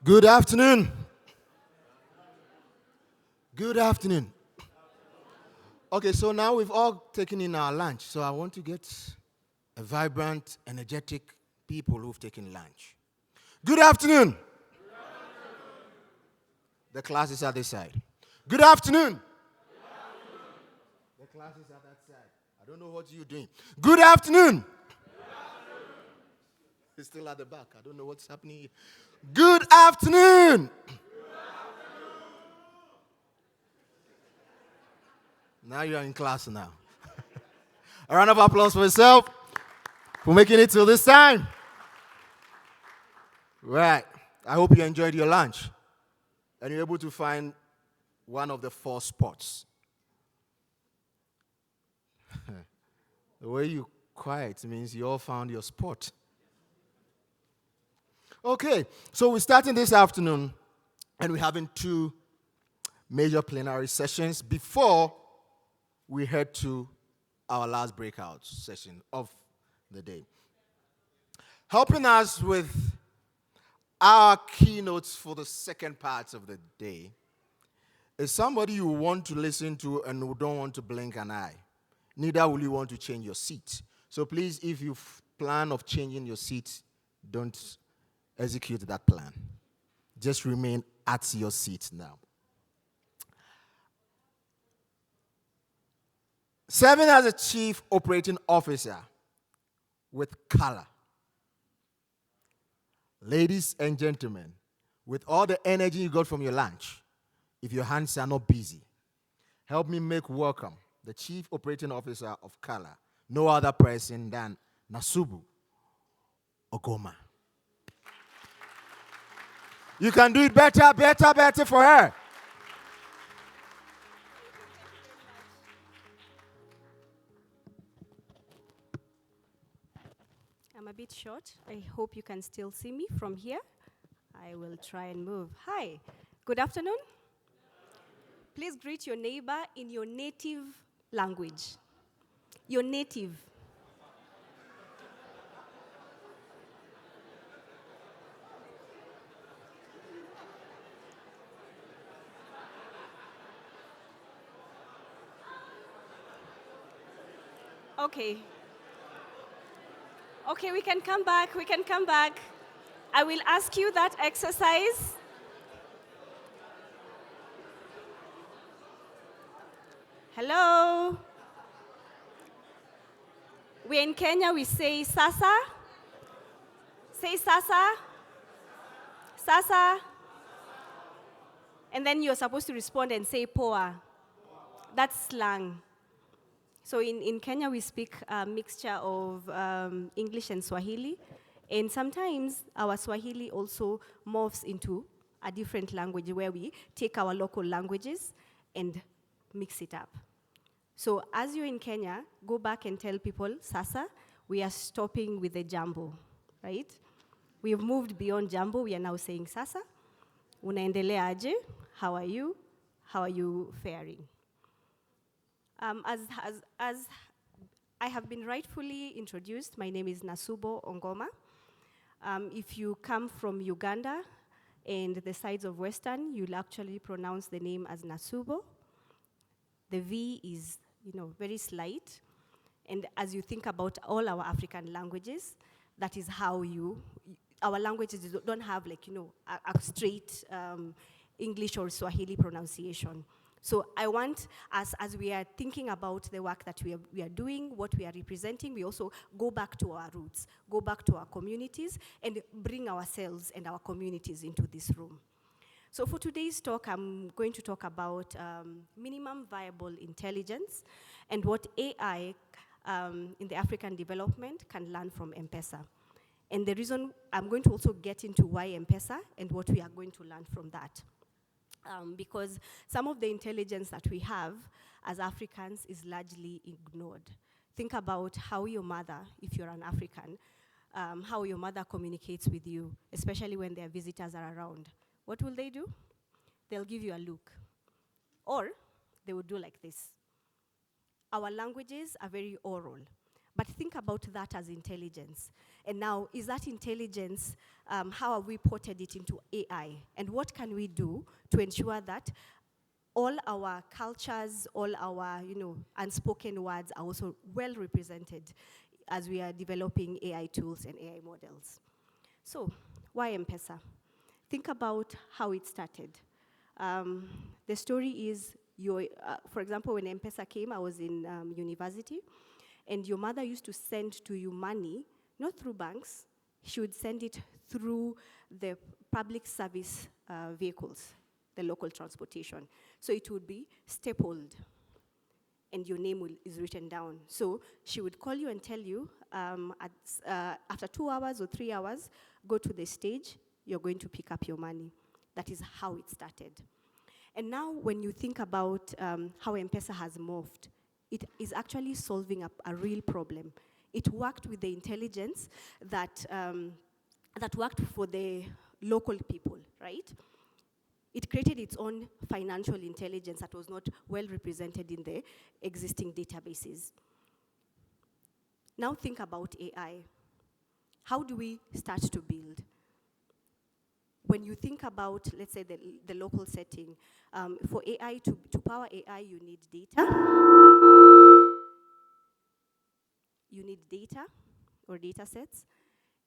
Good afternoon. Good afternoon. Okay, so now we've all taken in our lunch. So I want to get a vibrant, energetic people who've taken lunch. Good afternoon. The class is at this side. Good afternoon. The class is at that side. I don't know what you're doing. Good afternoon. It's still at the back. I don't know what's happening here. Good afternoon. Now you're in class now. A round of applause for yourself for making it till this time. Right. I hope you enjoyed your lunch and you're able to find one of the 4 spots. The way you quiet means you all found your spot. Okay, so we're starting this afternoon and we're having 2 major plenary sessions before we head to our last breakout session of the day. Helping us with our keynotes for the second part of the day is somebody you want to listen to and who don't want to blink an eye. Neither will you want to change your seat. So please, if you plan of changing your seat, don't execute that plan. Just remain at your seat now. Serving as a chief operating officer with color. Ladies and gentlemen, with all the energy you got from your lunch, if your hands are not busy, help me make welcome the chief operating officer of color, no other person than Nasubu Ogoma. You can do it better for her. I'm a bit short. I hope you can still see me from here. I will try and move. Hi, good afternoon. Please greet your neighbor in your native language. Your native. Okay. Okay, we can come back. I will ask you that exercise. Hello. We're in Kenya, we say sasa. Say sasa. Sasa. And then you're supposed to respond and say poa. That's slang. So in Kenya, we speak a mixture of English and Swahili. And sometimes our Swahili also morphs into a different language where we take our local languages and mix it up. So as you're in Kenya, go back and tell people, sasa, we are stopping with the jambo, right? We have moved beyond jambo. We are now saying sasa. Unaendelea aje? How are you? How are you faring? As I have been rightfully introduced, my name is Nasubo Ongoma. If you come from Uganda and the sides of Western, you'll actually pronounce the name as Nasubo. The V is, very slight. And as you think about all our African languages, that is how our languages don't have a straight English or Swahili pronunciation. So I want us, as we are thinking about the work that we are doing, what we are representing, we also go back to our roots, go back to our communities, and bring ourselves and our communities into this room. So for today's talk, I'm going to talk about minimum viable intelligence and what AI in the African development can learn from M-PESA. And the reason I'm going to also get into why M-PESA and what we are going to learn from that. Because some of the intelligence that we have as Africans is largely ignored. Think about how your mother, if you're an African, how your mother communicates with you, especially when their visitors are around. What will they do? They'll give you a look. Or they would do like this. Our languages are very oral, But think about that as intelligence. And now, is that intelligence, how have we ported it into AI? And what can we do to ensure that all our cultures, all our unspoken words are also well represented as we are developing AI tools and AI models? So, why M-PESA? Think about how it started. The story is, for example, when M-PESA came, I was in university, and your mother used to send to you money, not through banks. She would send it through the public service vehicles, the local transportation. So it would be stapled, and your name is written down. So she would call you and tell you, after 2 hours or 3 hours, go to the stage, you're going to pick up your money. That is how it started. And now when you think about how M-PESA has morphed, it is actually solving a real problem. It worked with the intelligence that worked for the local people, right? It created its own financial intelligence that was not well represented in the existing databases. Now think about AI. How do we start to build? When you think about, let's say, the local setting, for AI, to power AI, you need data. You need data or data sets.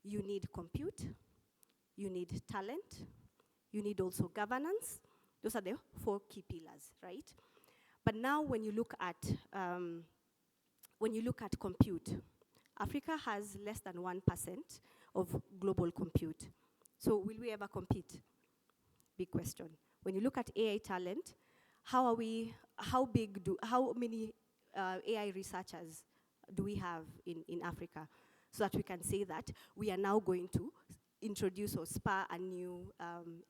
You need compute. You need talent. You need also governance. Those are the 4 key pillars, right? But now when you look at compute, Africa has less than 1% of global compute. So will we ever compete? Big question. When you look at AI talent, how many AI researchers do we have in Africa? So that we can say that we are now going to introduce or spur a new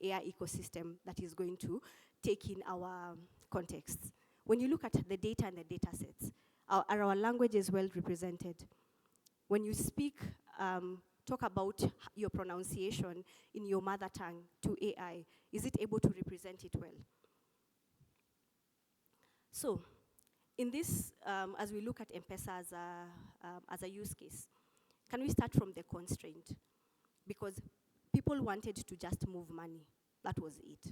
AI ecosystem that is going to take in our contexts. When you look at the data and the data sets, are our languages well represented? When you speak, talk about your pronunciation in your mother tongue to AI, is it able to represent it well? So, in this, as we look at M-PESA as a use case, can we start from the constraint? Because people wanted to just move money. That was it.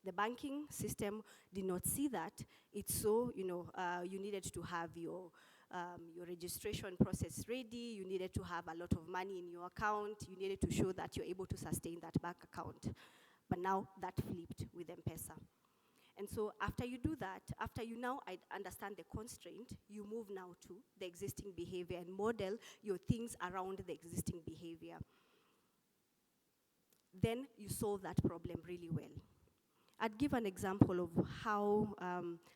The banking system did not see that. It's so, you needed to have your registration process ready. You needed to have a lot of money in your account. You needed to show that you're able to sustain that bank account. But now that flipped with M-PESA. And so after you do that, after you now understand the constraint, you move now to the existing behavior and model your things around the existing behavior. Then you solve that problem really well. I'd give an example of how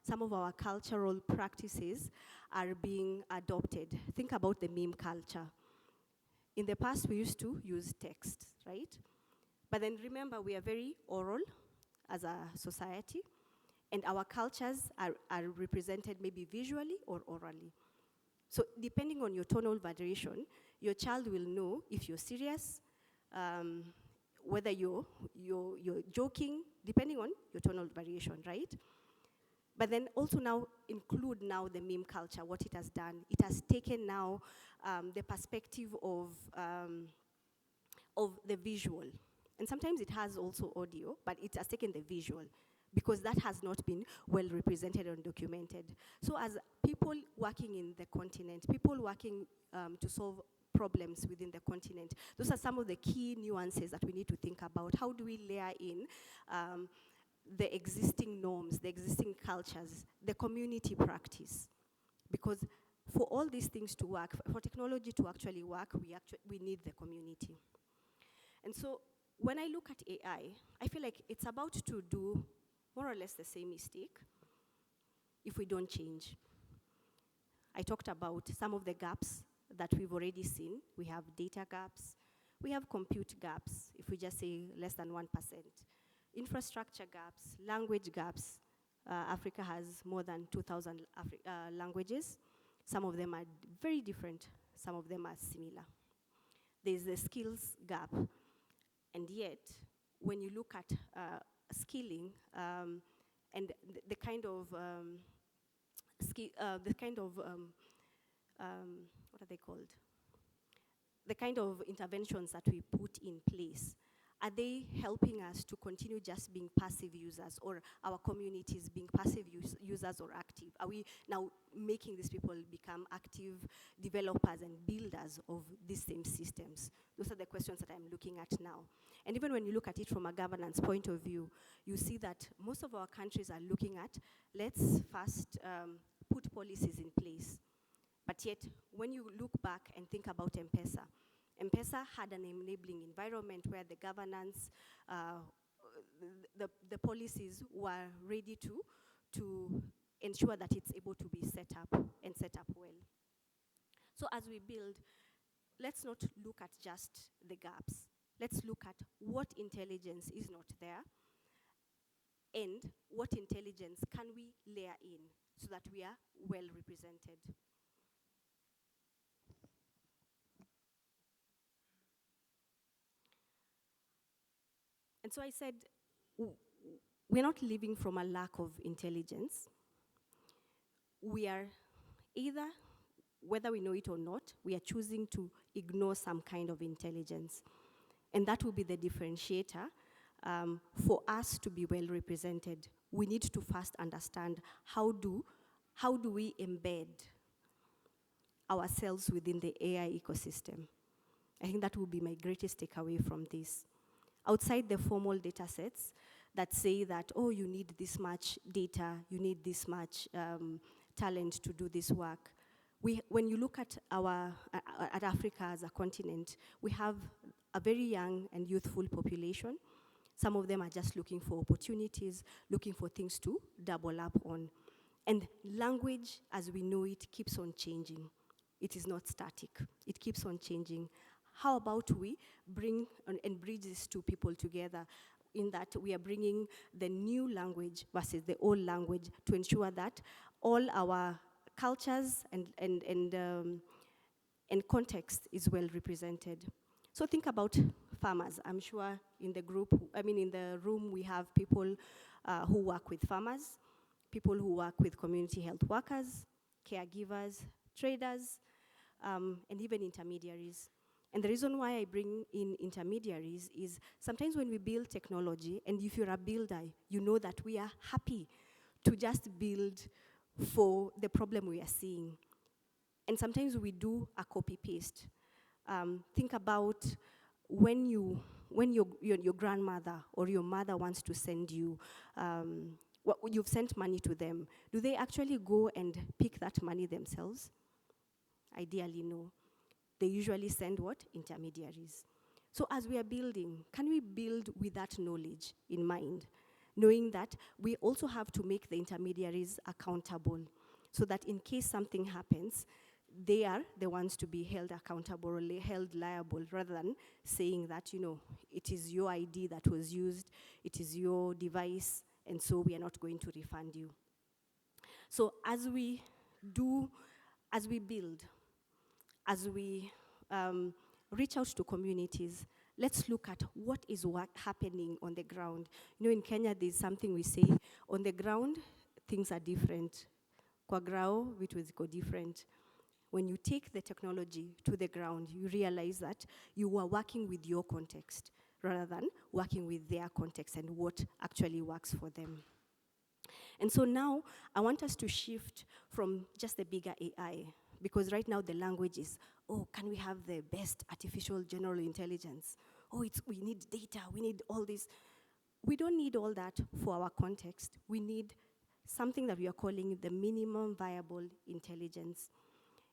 some of our cultural practices are being adopted. Think about the meme culture. In the past, we used to use text, right? But then remember, we are very oral as a society, and our cultures are represented maybe visually or orally. So depending on your tonal variation, your child will know if you're serious, whether you're joking, depending on your tonal variation, right? But then also now include now the meme culture, what it has done. It has taken now the perspective of the visual. And sometimes it has also audio, but it has taken the visual because that has not been well represented and documented. So as people working in the continent, people working to solve problems within the continent, those are some of the key nuances that we need to think about. How do we layer in the existing norms, the existing cultures, the community practice? Because for all these things to work, for technology to actually work, we need the community. And so when I look at AI, I feel like it's about to do more or less the same mistake if we don't change. I talked about some of the gaps that we've already seen. We have data gaps. We have compute gaps, if we just say less than 1%. Infrastructure gaps, language gaps. Africa has more than 2,000 languages. Some of them are very different. Some of them are similar. There's the skills gap. And yet, when you look at skilling and the kind of what are they called? The kind of interventions that we put in place, are they helping us to continue just being passive users, or our communities being passive users or active? Are we now making these people become active developers and builders of these same systems? Those are the questions that I'm looking at now. And even when you look at it from a governance point of view, you see that most of our countries are looking at, let's first put policies in place. But yet, when you look back and think about M-PESA, M-PESA had an enabling environment where the governance, the policies were ready to ensure that it's able to be set up and set up well. So as we build, let's not look at just the gaps. Let's look at what intelligence is not there and what intelligence can we layer in so that we are well represented. And so I said, we're not living from a lack of intelligence. We are either, whether we know it or not, we are choosing to ignore some kind of intelligence. And that will be the differentiator. For us to be well represented, we need to first understand how do we embed ourselves within the AI ecosystem. I think that will be my greatest takeaway from this. Outside the formal data sets that say that, oh, you need this much data, you need this much talent to do this work. When you look at at Africa as a continent, we have a very young and youthful population. Some of them are just looking for opportunities, looking for things to double up on. And language, as we know it, keeps on changing. It is not static. It keeps on changing. How about we bring and bridge these two people together in that we are bringing the new language versus the old language to ensure that all our cultures and context is well represented. So think about farmers. I'm sure in the in the room we have people who work with farmers, people who work with community health workers, caregivers, traders, and even intermediaries. And the reason why I bring in intermediaries is sometimes when we build technology, and if you're a builder, you know that we are happy to just build for the problem we are seeing. And sometimes we do a copy-paste. Think about when your grandmother or your mother wants to send you, you've sent money to them. Do they actually go and pick that money themselves? Ideally, no. They usually send what? Intermediaries. So as we are building, can we build with that knowledge in mind, knowing that we also have to make the intermediaries accountable so that in case something happens, they are the ones to be held accountable or held liable rather than saying that, it is your ID that was used, it is your device, and so we are not going to refund you. So as we build, as we reach out to communities, let's look at what is happening on the ground. In Kenya, there's something we say, on the ground, things are different. Kwa grao, vitu ziko different. When you take the technology to the ground, you realize that you are working with your context rather than working with their context and what actually works for them. And so now, I want us to shift from just the bigger AI, because right now the language is, oh, can we have the best artificial general intelligence? Oh, we need data, we need all this. We don't need all that for our context. We need something that we are calling the minimum viable intelligence.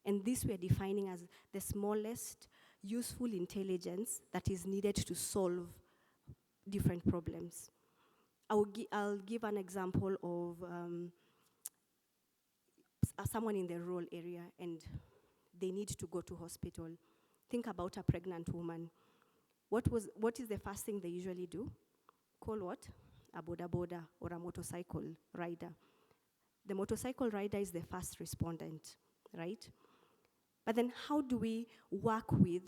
And this we are defining as the smallest useful intelligence that is needed to solve different problems. I'll give an example of someone in the rural area and they need to go to hospital. Think about a pregnant woman. What is the first thing they usually do? Call what? A boda boda or a motorcycle rider. The motorcycle rider is the first respondent, right? But then how do we work with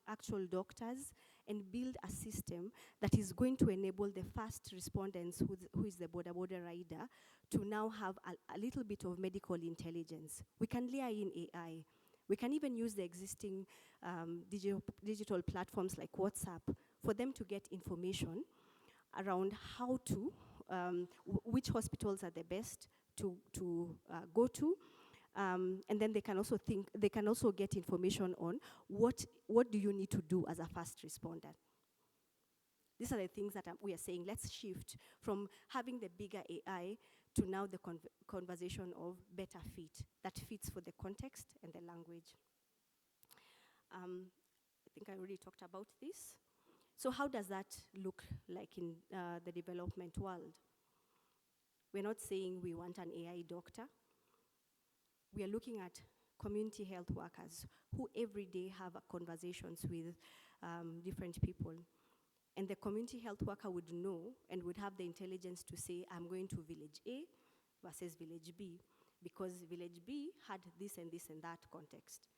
actual doctors and build a system that is going to enable the first respondents, who is the border rider, to now have a little bit of medical intelligence. We can layer in AI. We can even use the existing digital platforms like WhatsApp for them to get information around how to, which hospitals are the best to go to. And then they can also get information on what do you need to do as a first responder. These are the things that we are saying, let's shift from having the bigger AI to now the conversation of better fit, that fits for the context and the language. I think I already talked about this. So how does that look like in the development world? We're not saying we want an AI doctor. We are looking at community health workers who every day have conversations with different people. And the community health worker would know and would have the intelligence to say, I'm going to village A versus village B, because village B had this and this and that context.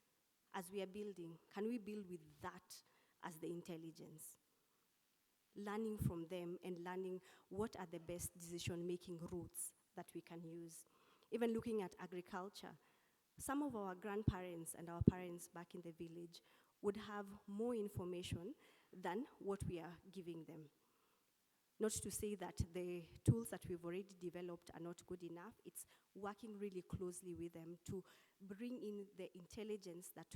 As we are building, can we build with that as the intelligence? Learning from them and learning what are the best decision-making routes that we can use. Even looking at agriculture, some of our grandparents and our parents back in the village would have more information than what we are giving them. Not to say that the tools that we've already developed are not good enough, it's working really closely with them to bring in the intelligence that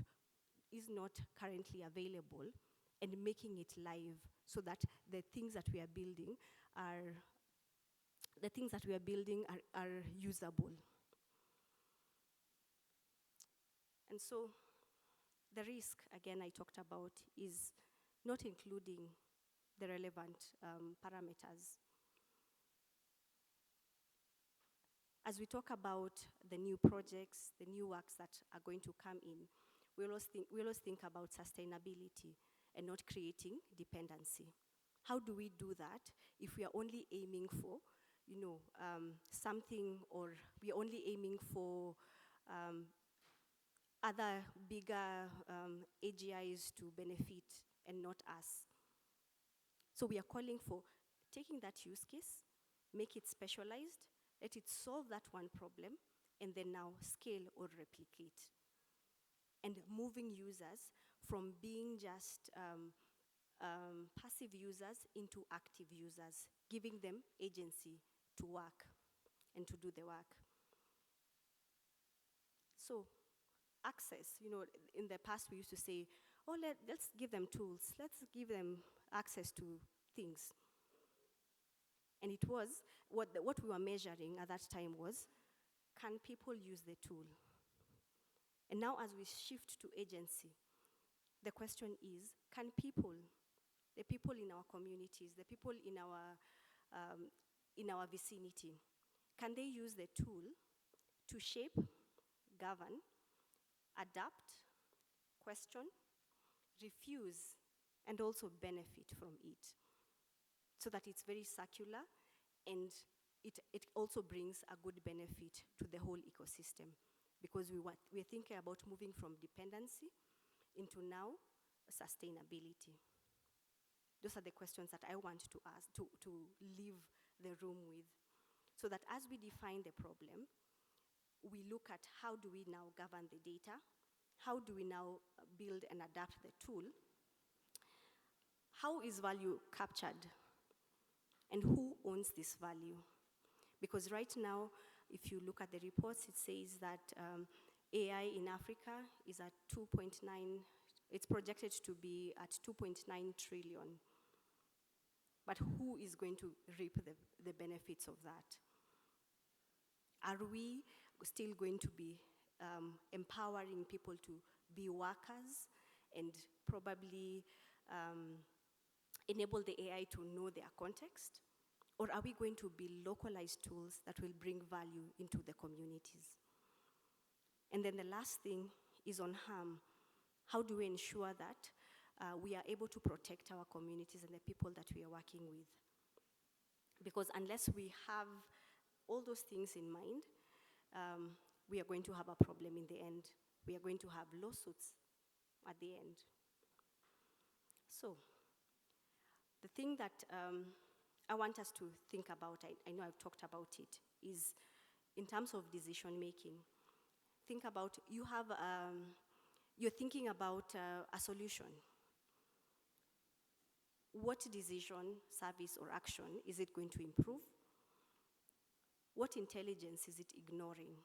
is not currently available and making it live so that the things that we are building are usable. And so the risk, again, I talked about is not including the relevant parameters. As we talk about the new projects, the new works that are going to come in, we always think about sustainability and not creating dependency. How do we do that if we are only aiming for, something, or we are only aiming for other bigger AGIs to benefit and not us? So we are calling for taking that use case, make it specialized, let it solve that one problem, and then now scale or replicate. And moving users from being just passive users into active users, giving them agency to work and to do the work. So access, in the past we used to say, oh, let's give them tools, let's give them access to things. And it was, what we were measuring at that time was, can people use the tool? And now as we shift to agency, the question is, can people, the people in our communities, the people in our vicinity, can they use the tool to shape, govern, adapt, question, refuse, and also benefit from it, so that it's very circular and it also brings a good benefit to the whole ecosystem, because we're thinking about moving from dependency into now sustainability. Those are the questions that I want to ask, to leave the room with, so that as we define the problem, we look at how do we now govern the data, how do we now build and adapt the tool, how is value captured, and who owns this value? Because right now, if you look at the reports, it says that AI in Africa is at 2.9, it's projected to be at 2.9 trillion. But who is going to reap the benefits of that? Are we still going to be empowering people to be workers and probably enable the AI to know their context? Or are we going to be localized tools that will bring value into the communities? And then the last thing is on harm. How do we ensure that we are able to protect our communities and the people that we are working with? Because unless we have all those things in mind, we are going to have a problem in the end. We are going to have lawsuits at the end. So The thing that I want us to think about, I know I've talked about it, is in terms of decision making. Think about, you're thinking about a solution. What decision, service, or action is it going to improve? What intelligence is it ignoring?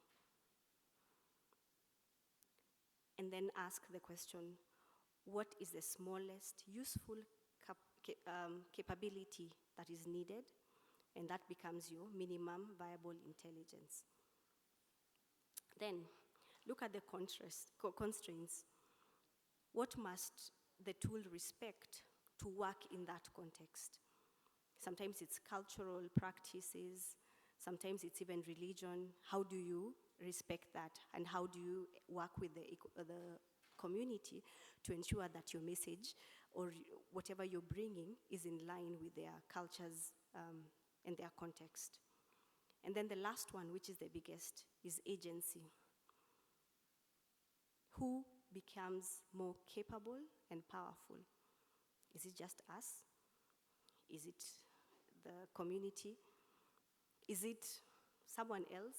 And then ask the question, what is the smallest useful capability that is needed? And that becomes your minimum viable intelligence. Then, look at the constraints. What must the tool respect to work in that context? Sometimes it's cultural practices, sometimes it's even religion. How do you respect that? And how do you work with the community to ensure that your message or whatever you're bringing is in line with their cultures and their context? And then the last one, which is the biggest, is agency. Who becomes more capable and powerful? Is it just us? Is it the community? Is it someone else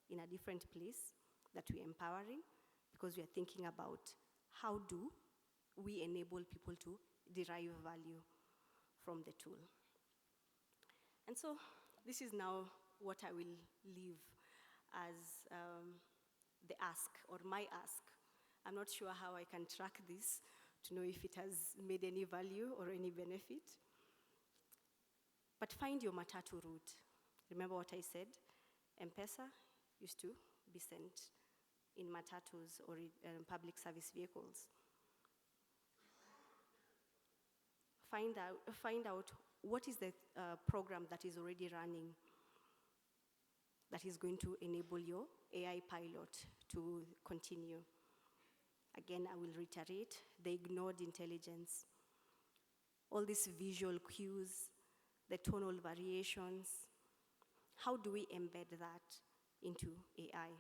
in a different place that we're empowering? Because we are thinking about how do we enable people to derive value from the tool. And so this is now what I will leave as the ask, or my ask. I'm not sure how I can track this to know if it has made any value or any benefit. But find your matatu route. Remember what I said? M-PESA used to be sent in matatus or in public service vehicles. Find out what is the program that is already running that is going to enable your AI pilot to continue. Again, I will reiterate, the ignored intelligence, all these visual cues, the tonal variations. How do we embed that into AI?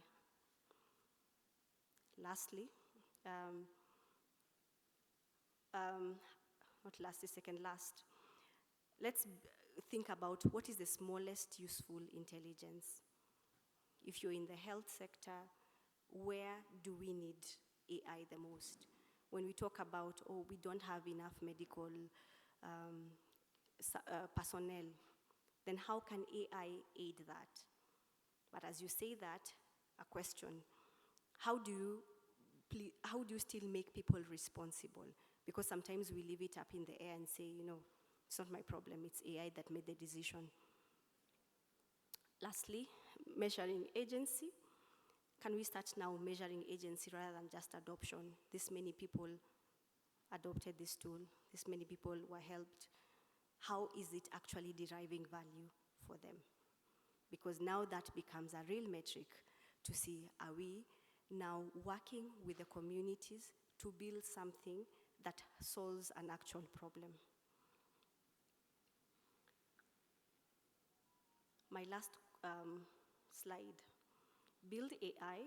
Lastly, not lastly, second last, let's think about what is the smallest useful intelligence. If you're in the health sector, where do we need AI the most? When we talk about, oh, we don't have enough medical personnel, then how can AI aid that? But as you say that, a question, how do you still make people responsible? Because sometimes we leave it up in the air and say, it's not my problem, it's AI that made the decision. Lastly, measuring agency. Can we start now measuring agency rather than just adoption? This many people adopted this tool, this many people were helped. How is it actually deriving value for them? Because now that becomes a real metric to see, are we now working with the communities to build something that solves an actual problem? My last slide. Build AI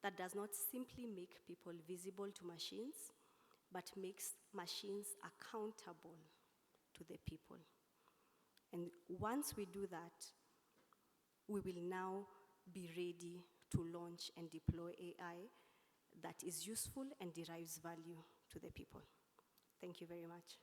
that does not simply make people visible to machines, but makes machines accountable to the people. And once we do that, we will now be ready to launch and deploy AI that is useful and derives value to the people. Thank you very much.